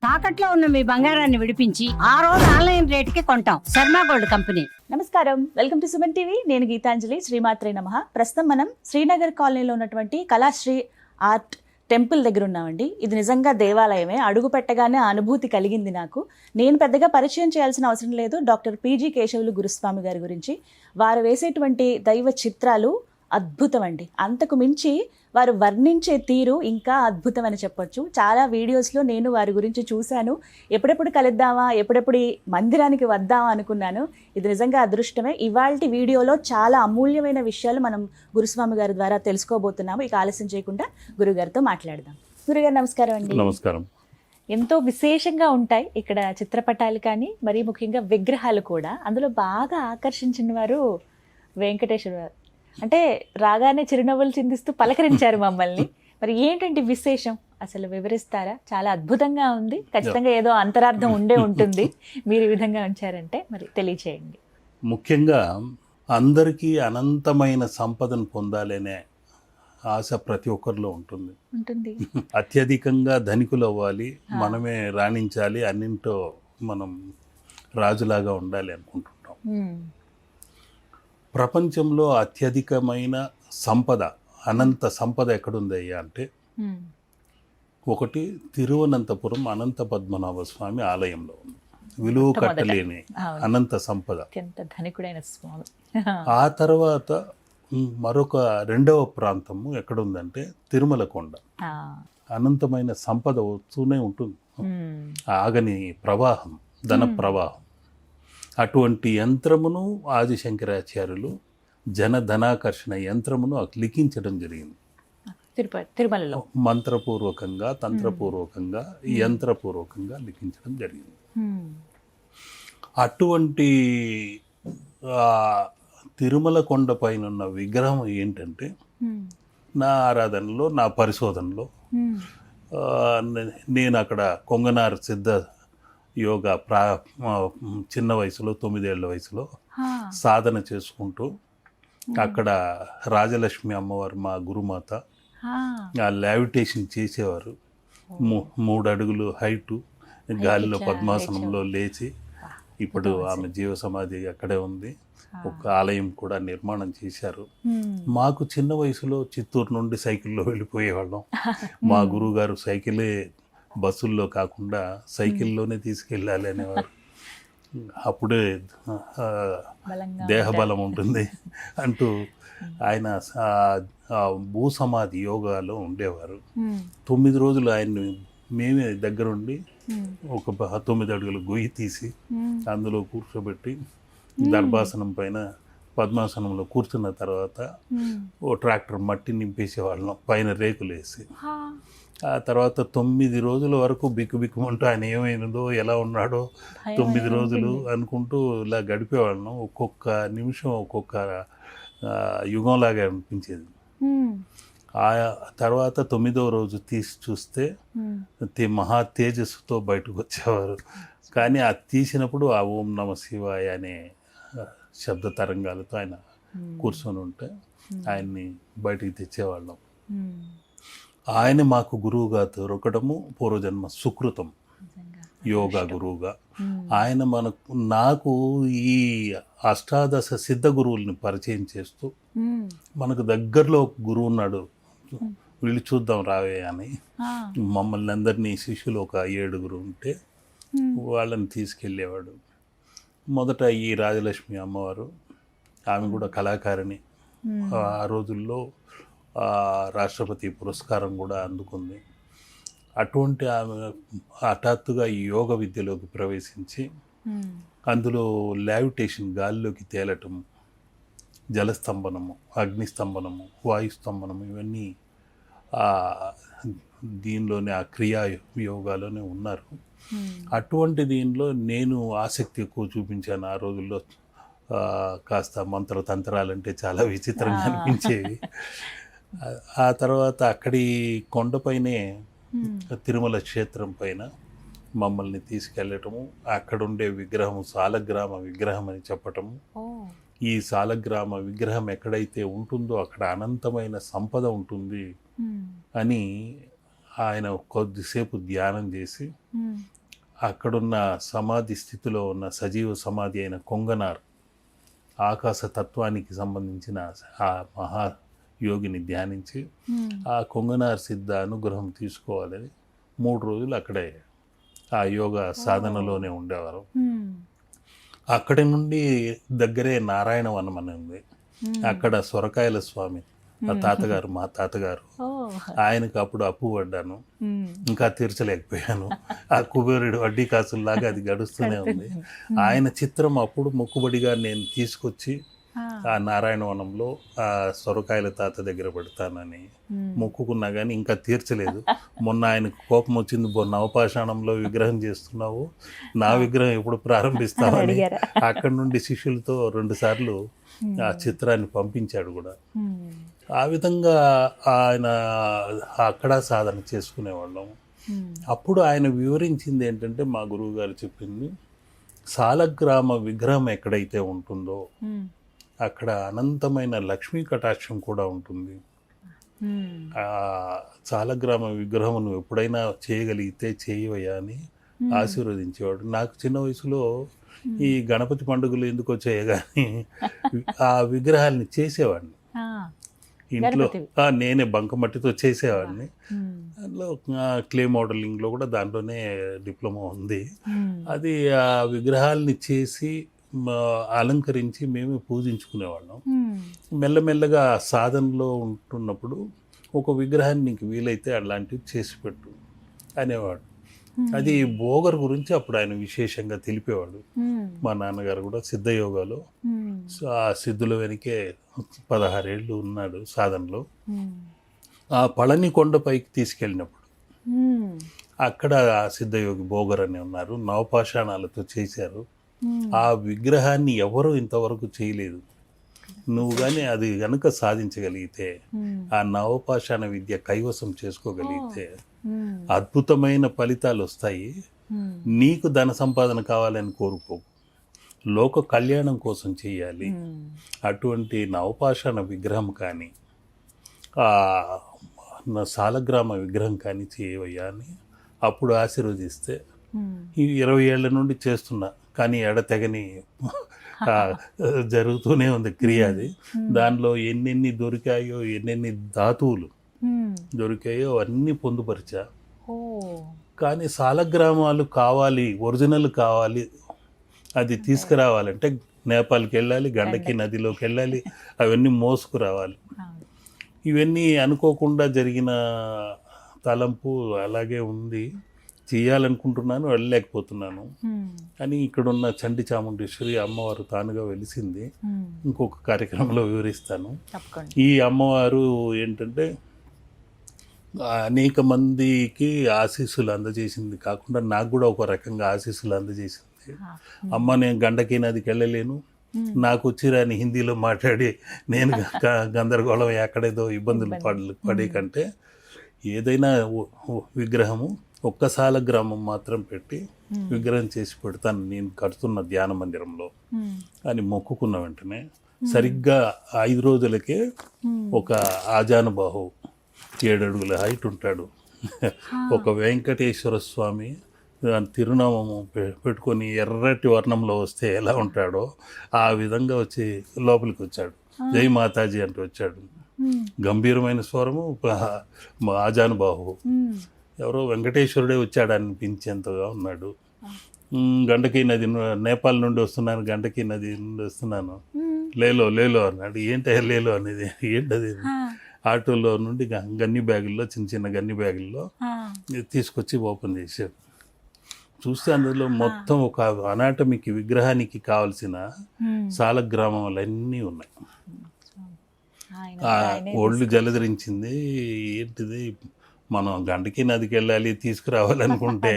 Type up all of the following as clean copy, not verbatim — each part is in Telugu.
తాకట్లో ఉన్న మీ బంగారాన్ని విడిపించి ఆ రోజు ఆన్లైన్ రేటుకి కొంటాం. Sharma gold company. నమస్కారం, వెల్కమ్ టు సుమన్ టీవీ. నేను గీతాంజలి. శ్రీమాత్రే నమః. ప్రస్తుతం మనం శ్రీనగర్ కాలనీలో ఉన్నటువంటి కళాశ్రీ ఆర్ట్ టెంపుల్ దగ్గర ఉన్నామండి. ఇది నిజంగా దేవాలయమే. అడుగు పెట్టగానే ఆ అనుభూతి కలిగింది నాకు. నేను పెద్దగా పరిచయం చేయాల్సిన అవసరం లేదు. డాక్టర్ పిజి కేశవులు గురుస్వామి గారి గురించి. వారు వేసేటువంటి దైవ చిత్రాలు అద్భుతం అండి. అంతకు మించి వారు వర్ణించే తీరు ఇంకా అద్భుతం అని చెప్పొచ్చు. చాలా వీడియోస్లో నేను వారి గురించి చూశాను. ఎప్పుడెప్పుడు కలుద్దామా, ఎప్పుడెప్పుడు ఈ మందిరానికి వద్దామా అనుకున్నాను. ఇది నిజంగా అదృష్టమే. ఇవాల్టి వీడియోలో చాలా అమూల్యమైన విషయాలు మనం గురుస్వామి గారి ద్వారా తెలుసుకోబోతున్నాము. ఇక ఆలస్యం చేయకుండా గురుగారితో మాట్లాడదాం. గురుగారు నమస్కారం అండి. నమస్కారం. ఎంతో విశేషంగా ఉంటాయి ఇక్కడ చిత్రపటాలు కానీ, మరీ ముఖ్యంగా విగ్రహాలు కూడా. అందులో బాగా ఆకర్షించిన వారు వెంకటేశ్వర గారు. అంటే రాగానే చిరునవ్వులు చిందిస్తూ పలకరించారు మమ్మల్ని. మరి ఏంటంటే విశేషం అసలు వివరిస్తారా? చాలా అద్భుతంగా ఉంది. ఖచ్చితంగా ఏదో అంతరార్థం ఉండే ఉంటుంది మీరు ఈ విధంగా ఉంచారంటే. మరి తెలియచేయండి. ముఖ్యంగా అందరికీ అనంతమైన సంపదను పొందాలనే ఆశ ప్రతి ఒక్కరిలో ఉంటుంది. అత్యధికంగా ధనికులు అవ్వాలి, మనమే రాణించాలి, అన్నింటో మనం రాజులాగా ఉండాలి అనుకుంటుంటాం. ప్రపంచంలో అత్యధికమైన సంపద, అనంత సంపద ఎక్కడుందయ్యా అంటే ఒకటి తిరువనంతపురం అనంత పద్మనాభ స్వామి ఆలయంలో ఉంది. విలువ కట్టలేని అనంత సంపద. ధనికుడైన స్వామి. ఆ తర్వాత మరొక రెండవ ప్రాంతము ఎక్కడుందంటే తిరుమల కొండ. అనంతమైన సంపద వస్తూనే ఉంటుంది. ఆగని ప్రవాహం, ధన ప్రవాహం. అటువంటి యంత్రమును ఆదిశంకరాచార్యులు జనధనాకర్షణ యంత్రమును లిఖించడం జరిగింది. తిరుమలలో మంత్రపూర్వకంగా, తంత్రపూర్వకంగా, యంత్రపూర్వకంగా లిఖించడం జరిగింది. అటువంటి తిరుమల కొండ పైన ఉన్న విగ్రహం ఏంటంటే, నా ఆరాధనలో, నా పరిశోధనలో నేను అక్కడ కొంగనార్ సిద్ధ యోగా చిన్న వయసులో 9 ఏళ్ల వయసులో సాధన చేసుకుంటూ అక్కడ రాజలక్ష్మి అమ్మవారు మా గురుమాత ఆ లావిటేషన్ చేసేవారు. 3 అడుగులు హైటు, గాలిలో పద్మాసనంలో లేచి, ఇప్పుడు ఆమె జీవ సమాధి అక్కడే ఉంది. ఒక ఆలయం కూడా నిర్మాణం చేశారు. మాకు చిన్న వయసులో చిత్తూరు నుండి సైకిల్లో వెళ్ళిపోయేవాళ్ళం. మా గురువు గారు సైకిలే, బస్సుల్లో కాకుండా సైకిల్లోనే తీసుకెళ్ళాలి అనేవారు. అప్పుడే దేహబలం ఉంటుంది అంటూ ఆయన భూసమాధి యోగాలో ఉండేవారు. 9 రోజులు ఆయన్ని మేమే దగ్గరుండి ఒక 9 అడుగుల గొయ్యి తీసి అందులో కూర్చోబెట్టి దర్భాసనం పైన పద్మాసనంలో కూర్చున్న తర్వాత ఓ ట్రాక్టర్ మట్టి నింపేసేవాళ్ళం పైన రేకులు వేసి. ఆ తర్వాత 9 రోజుల వరకు బిక్కుబిక్కుమంటూ ఆయన ఏమైనదో, ఎలా ఉన్నాడో 9 రోజులు అనుకుంటూ ఇలా గడిపేవాళ్ళం. ఒక్కొక్క నిమిషం ఒక్కొక్క యుగంలాగా అనిపించేది. ఆ తర్వాత 9వ రోజు తీసి చూస్తే మహా తేజస్సుతో బయటకు వచ్చేవారు. కానీ ఆ తీసినప్పుడు ఆ ఓం నమ శివాయ అనే శబ్ద తరంగాలతో ఆయన కూర్చొని ఉంటే ఆయన్ని బయటికి తెచ్చేవాళ్ళం. ఆయన మాకు గురువుగా దొరకడము పూర్వజన్మ సుకృతం. యోగా గురువుగా ఆయన నాకు ఈ అష్టాదశ సిద్ధ గురువుల్ని పరిచయం చేస్తూ, మనకు దగ్గరలో ఒక గురువు ఉన్నాడు, వీళ్ళు చూద్దాం రావే అని మమ్మల్ని అందరినీ శిష్యులు ఒక 7గురు ఉంటే వాళ్ళని తీసుకెళ్ళేవాడు. మొదట ఈ రాజలక్ష్మి అమ్మవారు, ఆమె కూడా కళాకారిణి. ఆ రోజుల్లో రాష్ట్రపతి పురస్కారం కూడా అందుకుంది. అటువంటి ఆమె హఠాత్తుగా ఈ యోగ విద్యలోకి ప్రవేశించి అందులో లావిటేషన్, గాలిలోకి తేలటము, జలస్తంభనము, అగ్నిస్తంభనము, వాయుస్తంభనము, ఇవన్నీ దీనిలోనే ఆ క్రియా యోగాలోనే ఉన్నారు. అటువంటి దీనిలో నేను ఆసక్తి ఎక్కువ చూపించాను. ఆ రోజుల్లో కాస్త మంత్రతంత్రాలంటే చాలా విచిత్రంగా అనిపించేవి. ఆ తర్వాత అక్కడి కొండపైనే తిరుమల క్షేత్రం పైన మమ్మల్ని తీసుకెళ్ళటము, అక్కడుండే విగ్రహం సాలగ్రామ విగ్రహం అని చెప్పటము. ఈ సాలగ్రామ విగ్రహం ఎక్కడైతే ఉంటుందో అక్కడ అనంతమైన సంపద ఉంటుంది అని ఆయన కొద్దిసేపు ధ్యానం చేసి అక్కడున్న సమాధి స్థితిలో ఉన్న సజీవ సమాధి అయిన కొంగనార్ ఆకాశ తత్వానికి సంబంధించిన ఆ మహాయోగిని ధ్యానించి ఆ కొంగనార్ సిద్ధ అనుగ్రహం తీసుకోవాలని 3 రోజులు అక్కడే ఆ యోగా సాధనలోనే ఉండేవారు. అక్కడి నుండి దగ్గరే నారాయణవనం అని ఉంది. అక్కడ సొరకాయల స్వామి ఆ తాతగారు, మా తాతగారు, ఆయనకు అప్పుడు అప్పు పడ్డాను, ఇంకా తీర్చలేకపోయాను. ఆ కుబేరుడు వడ్డీ కాసుల్లాగా అది గడుస్తూనే ఉంది. ఆయన చిత్రం అప్పుడు మొక్కుబడిగా నేను తీసుకొచ్చి ఆ నారాయణవనంలో ఆ సొరకాయల తాత దగ్గర పెడతానని మొక్కుకున్నా కానీ ఇంకా తీర్చలేదు. మొన్న ఆయనకు కోపం వచ్చింది, నవపాషాణంలో విగ్రహం చేస్తున్నావు, నా విగ్రహం ఎప్పుడు ప్రారంభిస్తామని అక్కడి నుండి శిష్యులతో 2 సార్లు ఆ చిత్రాన్ని పంపించాడు కూడా. ఆ విధంగా ఆయన అక్కడ సాధన చేసుకునేవాళ్ళం. అప్పుడు ఆయన వివరించింది ఏంటంటే, మా గురువు గారు చెప్పింది, సాలగ్రామ విగ్రహం ఎక్కడైతే ఉంటుందో అక్కడ అనంతమైన లక్ష్మీ కటాక్షం కూడా ఉంటుంది. ఆ సాలగ్రామ విగ్రహం నువ్వు ఎప్పుడైనా చేయగలిగితే చేయవయ్యా అని ఆశీర్వదించేవాడు. నాకు చిన్న వయసులో ఈ గణపతి పండుగలు ఎందుకు వచ్చాయి కానీ ఆ విగ్రహాన్ని చేసేవాడిని ఇంట్లో. నేనే బంకమట్టితో చేసేవాడిని. అందులో క్లే మోడలింగ్లో కూడా దాంట్లోనే డిప్లొమా ఉంది. అది ఆ విగ్రహాలని చేసి అలంకరించి మేము పూజించుకునేవాళ్ళం. మెల్లమెల్లగా సాధనలో ఉంటున్నప్పుడు ఒక విగ్రహాన్ని నీకు వీలైతే అలాంటివి చేసి పెట్టు అనేవాడు. అది భోగర్ గురించి అప్పుడు ఆయన విశేషంగా తెలిపేవాడు. మా నాన్నగారు కూడా సిద్ధయోగాలో ఆ సిద్ధుల వెనకే 16 ఏళ్ళు ఉన్నాడు సాధనలో. ఆ పళని కొండపైకి తీసుకెళ్ళినప్పుడు అక్కడ ఆ సిద్ధయోగి భోగర్ అని ఉన్నారు, నవపాషాణాలతో చేశారు. ఆ విగ్రహాన్ని ఎవరు ఇంతవరకు చేయలేదు. నువ్వు కానీ అది కనుక సాధించగలిగితే, ఆ నవపాషాణ విద్య కైవసం చేసుకోగలిగితే అద్భుతమైన ఫలితాలు వస్తాయి. నీకు ధన సంపాదన కావాలని కోరుకో, లోక కళ్యాణం కోసం చేయాలి. అటువంటి నవపాషాణ విగ్రహం కానీ సాలగ్రామ విగ్రహం కానీ చేయవయ్యా అని అప్పుడు ఆశీర్వదిస్తే, ఈ 20 ఏళ్ల నుండి చేస్తున్నా కానీ ఎడతెగని జరుగుతూనే ఉంది క్రియ. అది దానిలో ఎన్నెన్ని దొరికాయో, ఎన్నెన్ని ధాతువులు దొరికాయో అన్నీ పొందుపరిచా. కానీ సాలగ్రామాలు కావాలి, ఒరిజినల్ కావాలి, అది తీసుకురావాలంటే నేపాల్కి వెళ్ళాలి, గండకి నదిలోకి వెళ్ళాలి, అవన్నీ మోసుకురావాలి. ఇవన్నీ అనుకోకుండా జరిగిన తలంపు అలాగే ఉంది. చేయాలనుకుంటున్నాను, వెళ్ళలేకపోతున్నాను అని ఇక్కడున్న చండి చాముండేశ్వరి అమ్మవారు తానుగా వెలిసింది. ఇంకొక కార్యక్రమంలో వివరిస్తాను. ఈ అమ్మవారు ఏంటంటే అనేక మందికి ఆశీస్సులు అందజేసింది కాకుండా నాకు కూడా ఒక రకంగా ఆశీస్సులు అందజేసింది. అమ్మ, నేను గండకి నదికి వెళ్ళలేను, నాకు వచ్చిరాని హిందీలో మాట్లాడి నేను గందరగోళం ఎక్కడేదో ఇబ్బందులు పడే కంటే ఏదైనా విగ్రహము ఒక్క సాలగ్రామం మాత్రం పెట్టి విగ్రహం చేసి పెడతాను నేను కడుతున్న ధ్యాన మందిరంలో అని మొక్కుకున్న వెంటనే సరిగ్గా 5 రోజులకే ఒక ఆజానుబాహు 7 అడుగుల హైట్ ఉంటాడు, ఒక వెంకటేశ్వర స్వామి తిరునామము పెట్టుకొని ఎర్రటి వర్ణంలో వస్తే ఎలా ఉంటాడో ఆ విధంగా వచ్చి లోపలికి వచ్చాడు. జై మాతాజీ అంటూ వచ్చాడు. గంభీరమైన స్వరము, ఆజానుబాహు, ఎవరో వెంకటేశ్వరుడే వచ్చాడు అనిపించేంతగా ఉన్నాడు. గండకీ నది, నేపాల్ నుండి వస్తున్నాను, గండకీ నది నుండి వస్తున్నాను, లేలో లేలో అన్నాడు. ఏంటి లేలో అనేది ఏంటది? ఆటోలో నుండి గన్ని బ్యాగుల్లో, చిన్న చిన్న గన్ని బ్యాగుల్లో తీసుకొచ్చి ఓపెన్ చేశాడు. చూస్తే అందులో మొత్తం ఒక అనాటమిక్ విగ్రహానికి కావలసిన సాలగ్రామాలన్నీ ఉన్నాయి. ఒళ్ళు జలధరించింది. ఏంటిది, మనం గండకి నదికి వెళ్ళాలి, తీసుకురావాలనుకుంటే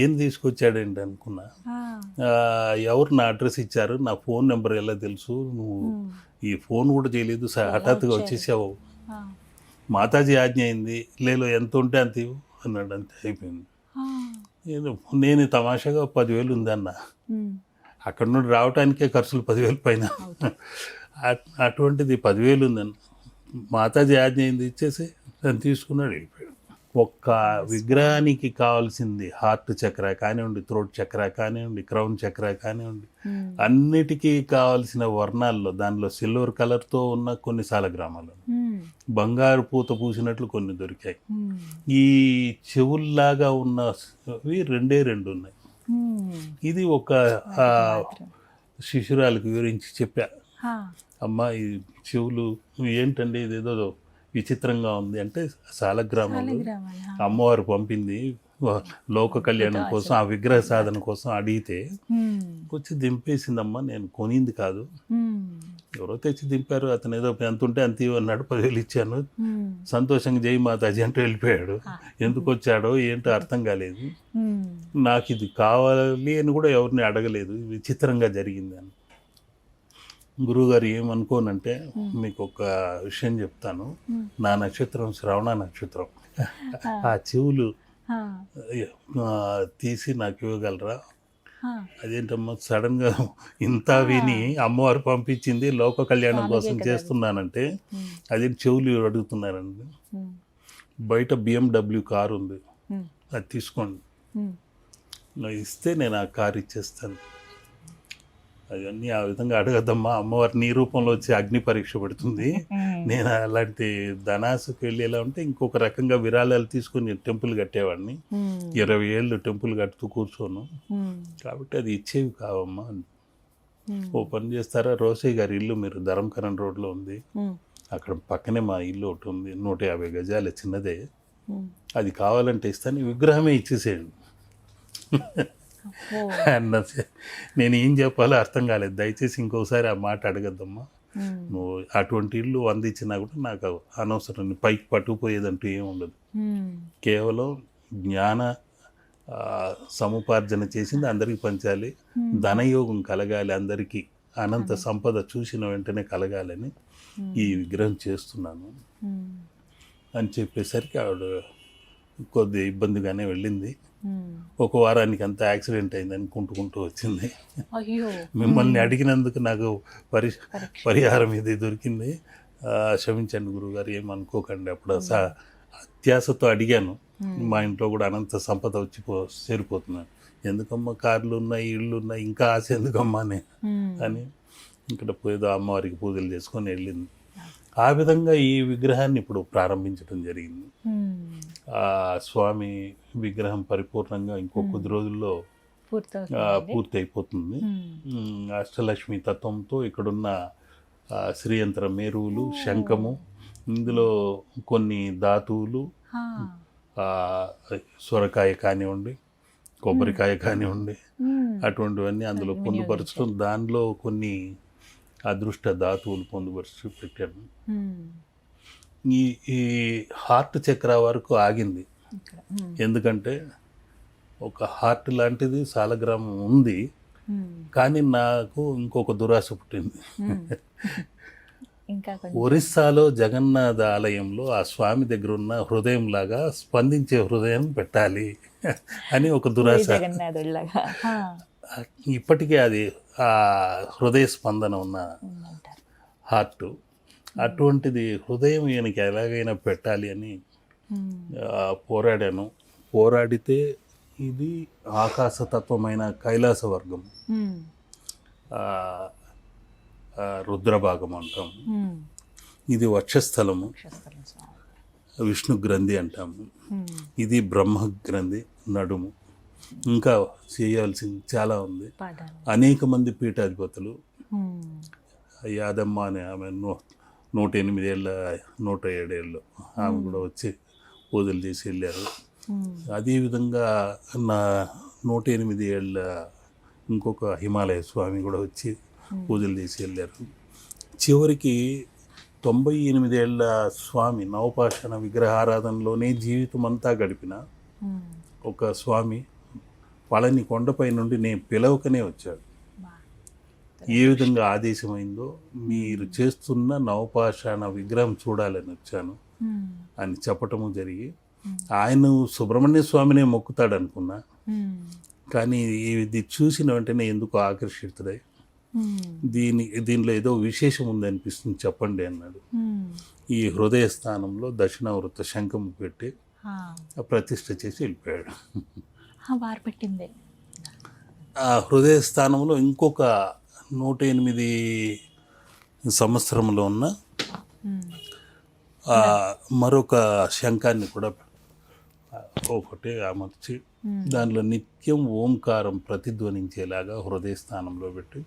ఏం తీసుకొచ్చాడేంటి అనుకున్నా. ఎవరు నా అడ్రస్ ఇచ్చారు, నా ఫోన్ నెంబర్ ఎలా తెలుసు, నువ్వు ఈ ఫోన్ కూడా చేయలేదు, హఠాత్తుగా వచ్చేసావు, మాతాజీ ఆజ్ఞ అయింది, లేలో ఎంత ఉంటే అంత ఇవ్వు అన్నాడు. అంతే, అయిపోయింది. నేను తమాషాగా 10,000 ఉందన్న, అక్కడ నుండి రావటానికే ఖర్చులు 10,000 పైన. అటువంటిది 10,000 ఉందన్న, మాతాజీ ఆజ్ఞ అయింది, ఇచ్చేసి దాన్ని తీసుకున్నాడు, వెళ్ళిపోయాడు. ఒక్క విగ్రహానికి కావాల్సింది హార్ట్ చక్ర కానివ్వండి, థ్రోట్ చక్ర కానివ్వండి, క్రౌన్ చక్ర కానివ్వండి, అన్నిటికీ కావాల్సిన వర్ణాల్లో దానిలో సిల్వర్ కలర్తో ఉన్న కొన్ని సాలగ్రామాలు, బంగారు పూత పూసినట్లు కొన్ని దొరికాయి. ఈ చెవుల్లాగా ఉన్నవి రెండు ఉన్నాయి. ఇది ఒక శిశురాలకు వివరించి చెప్పా, అమ్మ ఈ చెవులు ఏంటండి ఇదేదో విచిత్రంగా ఉంది అంటే, సాలగ్రామాలు అమ్మవారు పంపింది లోక కళ్యాణం కోసం, ఆ విగ్రహ సాధన కోసం అడిగితే వచ్చి దింపేసిందమ్మా, నేను కొనింది కాదు, ఎవరో తెచ్చి దింపారు, అతను ఏదో ఎంత ఉంటే అంత అన్నాడు, 10,000 ఇచ్చాను, సంతోషంగా జై మాతాజీ అంటూ వెళ్ళిపోయాడు. ఎందుకు వచ్చాడో ఏంటో అర్థం కాలేదు. నాకు ఇది కావాలి అని కూడా ఎవరిని అడగలేదు, విచిత్రంగా జరిగింది అని. గురువుగారు ఏమనుకోనంటే, మీకు ఒక విషయం చెప్తాను. నా నక్షత్రం శ్రవణ నక్షత్రం. ఆ చెవులు తీసి నాకు ఇవ్వగలరా? అదేంటమ్మా సడన్ గా ఇంత విని అమ్మవారు పంపించింది లోక కళ్యాణం కోసం చేస్తున్నానంటే, అదే చెవులు అడుగుతున్నారండి. బయట BMW కారు ఉంది, అది తీసుకోండి, ఇస్తే నేను ఆ కారు ఇచ్చేస్తాను. అవన్నీ ఆ విధంగా అడగద్దమ్మా, అమ్మవారు నీ రూపంలో వచ్చి అగ్ని పరీక్ష పెడుతుంది. నేను అలాంటి ధనాసుకు వెళ్ళి ఎలా ఉంటే ఇంకొక రకంగా విరాళాలు తీసుకొని టెంపుల్ కట్టేవాడిని. 20 ఏళ్ళు టెంపుల్ కట్టుతూ కూర్చోను, కాబట్టి అది ఇచ్చేవి కావమ్మా. ఓ పని చేస్తారా, రోసయ్య గారి ఇల్లు మీరు ధరంకరణ్ రోడ్లో ఉంది, అక్కడ పక్కనే మా ఇల్లు ఒకటి ఉంది, 150 గజాల చిన్నదే, అది కావాలంటే ఇస్తాను, విగ్రహమే ఇచ్చేసేయండి అన్నది. నేను ఏం చెప్పాలో అర్థం కాలేదు. దయచేసి ఇంకోసారి ఆ మాట అడగద్దమ్మా, నువ్వు అటువంటి ఇల్లు 100 ఇచ్చినా కూడా నాకు అనవసరం, పైకి పట్టుకుపోయేదంటూ ఏమి ఉండదు. కేవలం జ్ఞాన సముపార్జన చేసింది అందరికీ పంచాలి, ధనయోగం కలగాలి, అందరికీ అనంత సంపద చూసిన వెంటనే కలగాలని ఈ విగ్రహం చేస్తున్నాను అని చెప్పేసరికి ఆవిడ కొద్ది ఇబ్బందిగానే వెళ్ళింది. ఒక వారానికి అంతా యాక్సిడెంట్ అయింది అనుకుంటూ వచ్చింది. మిమ్మల్ని అడిగినందుకు నాకు పరిహారం ఇది దొరికింది, క్షమించండి గురువుగారు, ఏమనుకోకండి. అప్పుడు అత్యాశతో అడిగాను, మా ఇంట్లో కూడా అనంత సంపద వచ్చి చేరిపోతున్నాను, ఎందుకమ్మా కార్లు ఉన్నాయి, ఇళ్ళు ఉన్నాయి, ఇంకా ఆశ ఎందుకమ్మా అని ఇక్కడ పోయేదో అమ్మవారికి పూజలు చేసుకొని వెళ్ళింది. ఆ విధంగా ఈ విగ్రహాన్ని ఇప్పుడు ప్రారంభించడం జరిగింది. ఆ స్వామి విగ్రహం పరిపూర్ణంగా ఇంకో కొద్ది రోజుల్లో పూర్తి అయిపోతుంది. అష్టలక్ష్మి తత్వంతో ఇక్కడున్న శ్రీయంత్ర మేరువులు, శంఖము, ఇందులో కొన్ని ధాతువులు, సొరకాయ కానివ్వండి, కొబ్బరికాయ కానివ్వండి, అటువంటివన్నీ అందులో పొందుపరుచడం, దానిలో కొన్ని అదృష్ట ధాతువులు పొందుపరిచి పెట్టాను. ఈ హార్ట్ చక్ర వరకు ఆగింది, ఎందుకంటే ఒక హార్ట్ లాంటిది సాలగ్రామం ఉంది, కానీ నాకు ఇంకొక దురాశ పుట్టింది. ఒరిస్సాలో జగన్నాథ ఆలయంలో ఆ స్వామి దగ్గర ఉన్న హృదయం లాగా స్పందించే హృదయం పెట్టాలి అని ఒక దురాశ. ఇప్పటికే అది ఆ హృదయ స్పందన ఉన్న హార్ట్, అటువంటిది హృదయం ఈయనకి ఎలాగైనా పెట్టాలి అని పోరాడాను. పోరాడితే ఇది ఆకాశతత్వమైన కైలాస వర్గం, రుద్రభాగం అంటాం, ఇది వక్షస్థలము, విష్ణు గ్రంథి అంటాము, ఇది బ్రహ్మ గ్రంథి, నడుము. ఇంకా చేయాల్సింది చాలా ఉంది. అనేక మంది పీఠాధిపతులు, యాదమ్మ అనే ఆమె 108 ఏళ్ళ 107 ఏళ్ళు ఆమె కూడా వచ్చి పూజలు చేసి వెళ్ళారు. అదేవిధంగా నా 108 ఏళ్ళ ఇంకొక హిమాలయ స్వామి కూడా వచ్చి పూజలు చేసి వెళ్ళారు. చివరికి 98 ఏళ్ళ స్వామి నవపాషాణ విగ్రహారాధనలోనే జీవితం అంతా గడిపిన ఒక స్వామి పళని కొండపై నుండి నేను పిలవకనే వచ్చాడు. ఏ విధంగా ఆదేశమైందో, మీరు చేస్తున్న నవపాషాణ విగ్రహం చూడాలని వచ్చాను అని చెప్పటము జరిగి, ఆయన సుబ్రహ్మణ్య స్వామినే మొక్కుతాడు అనుకున్నా, కానీ ఇది చూసిన వెంటనే ఎందుకు ఆకర్షితుడై దీనిలో ఏదో విశేషం ఉంది అనిపిస్తుంది, చెప్పండి అన్నాడు. ఈ హృదయ స్థానంలో దక్షిణావృత శంఖం పెట్టి ప్రతిష్ఠ చేసి వెళ్ళిపోయాడు. వారు పెట్టిందే. ఆ హృదయ స్థానంలో ఇంకొక 108 సంవత్సరంలో ఉన్న మరొక శంఖాన్ని కూడా ఒకటి అమర్చి దానిలో నిత్యం ఓంకారం ప్రతిధ్వనించేలాగా హృదయ స్థానంలో పెట్టి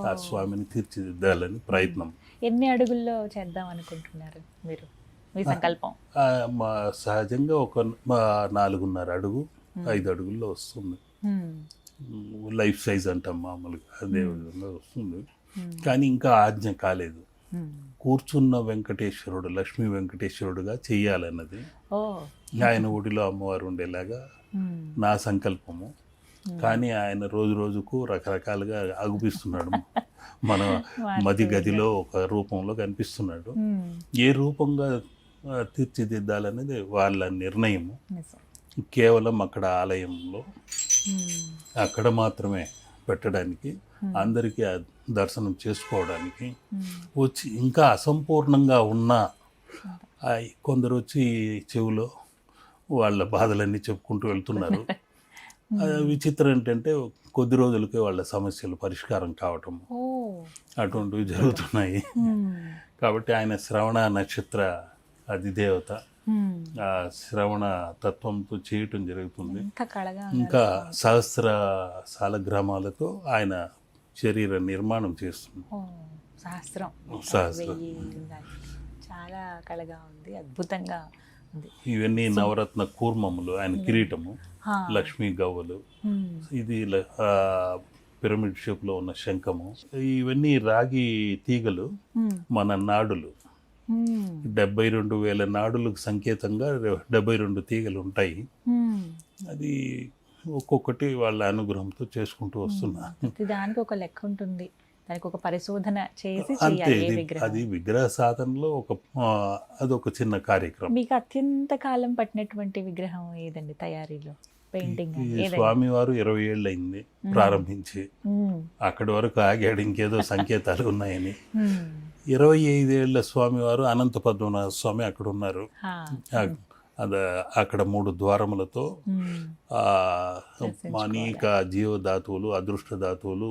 ఆ స్వామిని తీర్చిదిద్దాలని ప్రయత్నం. ఎన్ని అడుగుల్లో చేద్దాం అనుకుంటున్నారు మీరు, మీ సంకల్పం? సహజంగా ఒక 4.5 అడుగు 5 అడుగుల్లో వస్తుంది. లైఫ్ సైజ్ అంటాం మామూలుగా, అదే విధంగా వస్తుంది. కానీ ఇంకా ఆజ్ఞ కాలేదు. కూర్చున్న వెంకటేశ్వరుడు లక్ష్మీ వెంకటేశ్వరుడుగా చెయ్యాలన్నది ఆయన ఒడిలో అమ్మవారు ఉండేలాగా నా సంకల్పము. కానీ ఆయన రోజు రోజుకు రకరకాలుగా అగుపిస్తున్నాడు. మన మది గదిలో ఒక రూపంలో కనిపిస్తున్నాడు. ఏ రూపంగా తీర్చిదిద్దాలనేది వాళ్ళ నిర్ణయము. కేవలం అక్కడ ఆలయంలో అక్కడ మాత్రమే పెట్టడానికి, అందరికీ దర్శనం చేసుకోవడానికి వచ్చి ఇంకా అసంపూర్ణంగా ఉన్న కొందరు వచ్చి చెవులో వాళ్ళ బాధలన్నీ చెప్పుకుంటూ వెళ్తున్నారు. విచిత్రం ఏంటంటే కొద్ది రోజులకే వాళ్ళ సమస్యలు పరిష్కారం కావటం అటువంటివి జరుగుతున్నాయి. కాబట్టి ఆయన శ్రవణ నక్షత్ర అధిదేవత, ఆ శ్రవణ తత్వంతో చేయటం జరుగుతుంది. ఇంకా సహస్ర సాలగ్రామాలతో ఆయన శరీర నిర్మాణం చేస్తుంది. సహస్రం చాలా కళగా ఉంది, అద్భుతంగా ఉంది. ఇవన్నీ నవరత్న కూర్మములు, ఆయన కిరీటము, లక్ష్మీ గవ్వలు, ఇది పిరమిడ్ షేప్లో ఉన్న శంఖము, ఇవన్నీ రాగి తీగలు, మన నాడులు. 72,000 నాడులకు సంకేతంగా 72 తీగలు ఉంటాయి. అది ఒక్కొక్కటి వాళ్ళ అనుగ్రహంతో చేసుకుంటూ వస్తున్నా. దానికి ఒక లెక్క ఉంటుంది, దానికి ఒక పరిశోధన చేసి అంతే. అది విగ్రహ సాధనలో అదొక చిన్న కార్యక్రమం. మీకు అత్యంత కాలం పట్టినటువంటి విగ్రహం ఏదండి తయారీలో, పెయింటింగ్? స్వామివారు 20 ఏళ్ళు అయింది ప్రారంభించి, అక్కడి వరకు ఆగాడు, ఇంకేదో సంకేతాలు ఉన్నాయని. 25 ఏళ్ల స్వామివారు అనంత పద్మనాభ స్వామి అక్కడ ఉన్నారు. అక్కడ 3 ద్వారములతో అనేక జీవధాతువులు, అదృష్ట ధాతువులు,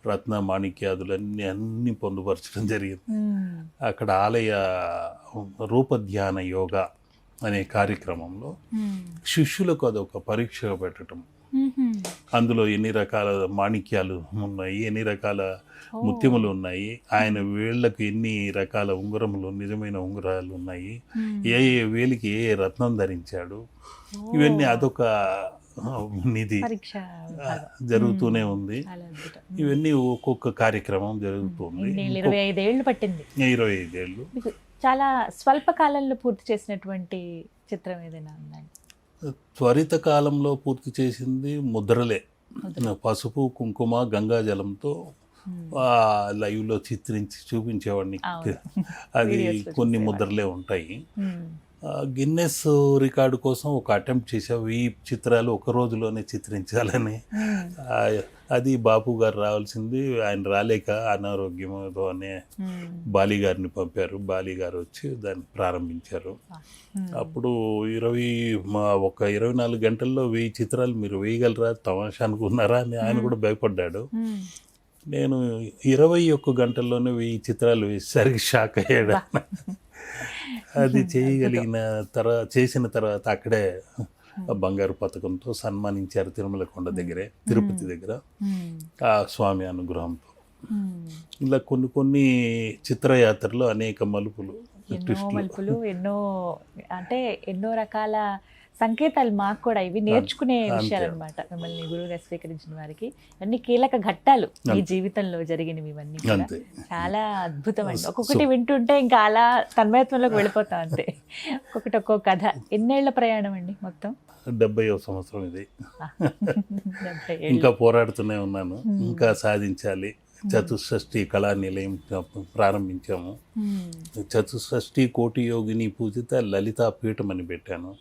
రత్న మాణిక్యాదులన్నీ అన్ని పొందుపరచడం జరిగింది. అక్కడ ఆలయ రూపధ్యాన యోగా అనే కార్యక్రమంలో శిష్యులకు అదొక పరీక్షగా పెట్టడం. అందులో ఎన్ని రకాల మాణిక్యాలు ఉన్నాయి, ఎన్ని రకాల ముత్యములు ఉన్నాయి, ఆయన వేళ్లకు ఎన్ని రకాల ఉంగరములు, నిజమైన ఉంగరాలు ఉన్నాయి, ఏ ఏ వేలికి ఏ ఏ రత్నం ధరించాడు, ఇవన్నీ అదొక నిధి జరుగుతూనే ఉంది. ఇవన్నీ ఒక్కొక్క కార్యక్రమం జరుగుతుంది. 25 ఏళ్ళు పట్టింది. 25 ఏళ్ళు. చాలా స్వల్ప కాలంలో పూర్తి చేసినటువంటి చిత్రం ఏదైనా ఉందండి? త్వరిత కాలంలో పూర్తి చేసింది ముద్రలే. పసుపు కుంకుమ గంగాజలంతో లైవ్లో చిత్రించి చూపించేవాడిని. అది కొన్ని ముద్రలే ఉంటాయి. గిన్నెస్ రికార్డు కోసం ఒక అటెంప్ట్ చేసావు, ఈ చిత్రాలు ఒక రోజులోనే చిత్రించాలని. అది బాపు గారు రావాల్సింది, ఆయన రాలేక అనారోగ్యంతో అనే బాలి గారిని పంపారు. బాలి గారు వచ్చి దాన్ని ప్రారంభించారు. అప్పుడు 24 గంటల్లో 1000 చిత్రాలు మీరు వేయగలరా, తమాషా అనుకున్నారా అని ఆయన కూడా భయపడ్డాడు. నేను 21 గంటల్లోనే 1000 చిత్రాలు వేసేసరికి షాక్ అయ్యాడు. అది చేయగలిగిన చేసిన తర్వాత అక్కడే బంగారు పథకంతో సన్మానించారు తిరుమల కొండ దగ్గరే, తిరుపతి దగ్గర, ఆ స్వామి అనుగ్రహంతో. ఇలా కొన్ని చిత్రయాత్రలో అనేక మలుపులు, ఎన్నో రకాల సంకేతాలు మాకు కూడా ఇవి నేర్చుకునే విషయాలు అనమాట. మిమ్మల్ని గురువుగా స్వీకరించిన వారికి అన్ని కీలక ఘట్టాలు ఈ జీవితంలో జరిగినవి, ఇవన్నీ చాలా అద్భుతం అండి. ఒక్కొక్కటి వింటుంటే ఇంకా అలా తన్మయత్వంలోకి వెళ్ళిపోతాం అంతే. ఒక్కొక్క కథ. ఎన్నేళ్ల ప్రయాణం అండి మొత్తం? 70వ సంవత్సరం ఇది. ఇంకా పోరాడుతూనే ఉన్నాను, ఇంకా సాధించాలి. చతుషష్ఠి కళా నిలయం ప్రారంభించాము. చతుషష్ఠి కోటి యోగిని పూజిత లలితా పీఠం అని పెట్టాను.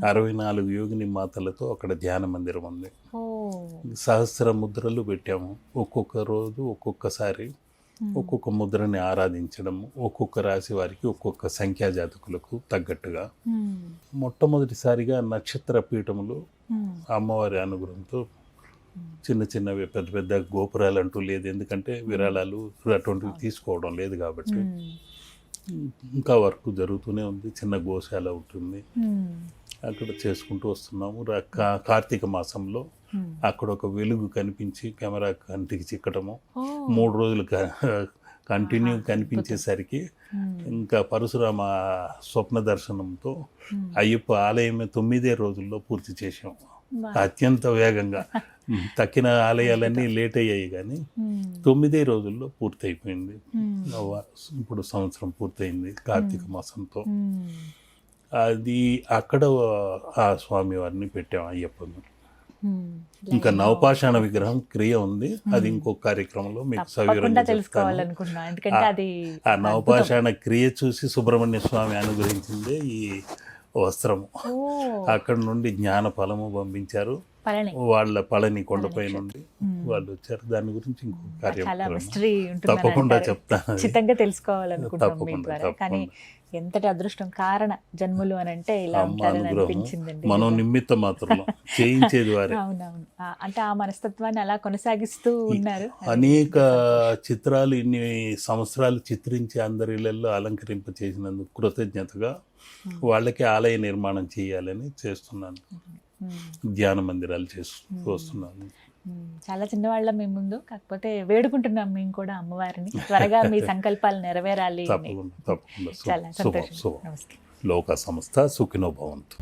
64 యోగిని మాతలతో అక్కడ ధ్యాన మందిరం ఉంది. సహస్ర ముద్రలు పెట్టాము. ఒక్కొక్క రోజు ఒక్కొక్కసారి ఒక్కొక్క ముద్రని ఆరాధించడం, ఒక్కొక్క రాశి వారికి ఒక్కొక్క సంఖ్యా జాతకులకు తగ్గట్టుగా మొట్టమొదటిసారిగా నక్షత్ర పీఠములు అమ్మవారి అనుగ్రహంతో చిన్న చిన్నవి, పెద్ద పెద్ద గోపురాలు అంటూ లేదు, ఎందుకంటే విరాళాలు అటువంటివి తీసుకోవడం లేదు కాబట్టి ఇంకా వర్క్ జరుగుతూనే ఉంది. చిన్న గోశాల ఉంటుంది, అక్కడ చేసుకుంటూ వస్తున్నాము. కార్తీక మాసంలో అక్కడ ఒక వెలుగు కనిపించి కెమెరా కంటికి చిక్కటము 3 రోజులు కంటిన్యూ కనిపించేసరికి ఇంకా పరశురామ స్వప్న దర్శనంతో అయ్యప్ప ఆలయమే 9 రోజుల్లో పూర్తి చేసాం. అత్యంత వేగంగా. తక్కిన ఆలయాలన్నీ లేట్ అయ్యాయి కానీ 9 రోజుల్లో పూర్తి అయిపోయింది. ఇప్పుడు సంవత్సరం పూర్తయింది కార్తీక మాసంతో. అది అక్కడ ఆ స్వామి వారిని పెట్టాం అయ్యప్పను. ఇంకా నవపాషాణ విగ్రహం క్రియ ఉంది, అది ఇంకొక కార్యక్రమంలో మీకు సవివరంగా తెలుసుకోవాలనుకున్నా. ఎందుకంటే అది ఆ నవపాషాణ క్రియ చూసి సుబ్రహ్మణ్య స్వామి అనుగ్రహించిందే ఈ వస్త్రము. అక్కడ నుండి జ్ఞాన ఫలము పంపించారు వాళ్ళ పళని కొండపై నుండి వాళ్ళు వచ్చారు. దాని గురించి ఇంకొక కార్యక్రమం తప్పకుండా చెప్తాను, ఖచ్చితంగా తెలుసుకోవాలనుకుంటున్నాం. కానీ ఎంతటి అదృష్టం, కారణ జన్ములు అని అంటే ఇలా ఉంటారని అనిపించిందండి. మనం నిమిత్త మాత్రం చేయించేది వారే. అవునవును, అంటే ఆ మనస్తత్వాన్ని అలా కొనసాగిస్తూ ఉన్నారు. అనేక చిత్రాలు ఇన్ని సంవత్సరాలు చిత్రించి అందరి ఇళ్లలో అలంకరింప చేసినందుకు కృతజ్ఞతగా వాళ్ళకి ఆలయ నిర్మాణం చేయాలని చేస్తున్నాను. ధ్యాన మందిరాలు చేస్తూ వస్తున్నాను. చాలా చిన్నవాళ్ళ మేము ముందు, కాకపోతే వేడుకుంటున్నాం మేము కూడా అమ్మవారిని త్వరగా మీ సంకల్పాలు నెరవేరాలి. తప్పకుండా తప్పకుండా. చాలా సంతోషం. లోక సంస్థ సుఖినో భవంతు.